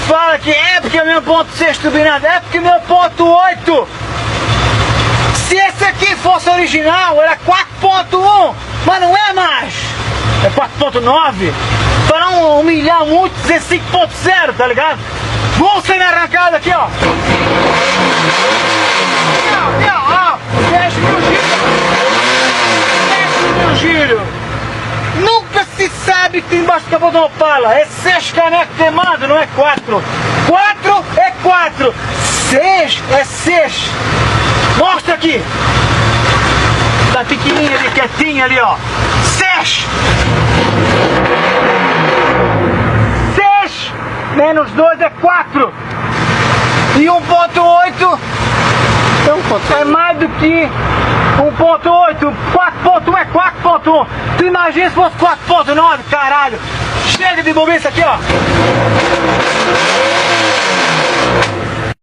fala que é porque meu ponto 6 turbinado, é porque meu ponto 8. Se esse aqui fosse original, era 4.1, mas não é mais. É 4.9. Para não humilhar muito, dizer 5.0, tá ligado? Vamos ser arrancado aqui, ó. Ó, 10 mil giros. 10 mil giros. Nunca se sabe que tem embaixo do capô de uma Opala. É 6 canecos de mando, não é 4. 4 é 4. 6 é 6. Mostra aqui. Tá pequenininha ali, quietinha ali, ó. 6. 6 menos 2 é 4. E 1.8 é mais do que 1.8. 4.1 é 4.1. Tu imagina se fosse 4.9, caralho. Chega de bobice aqui, ó.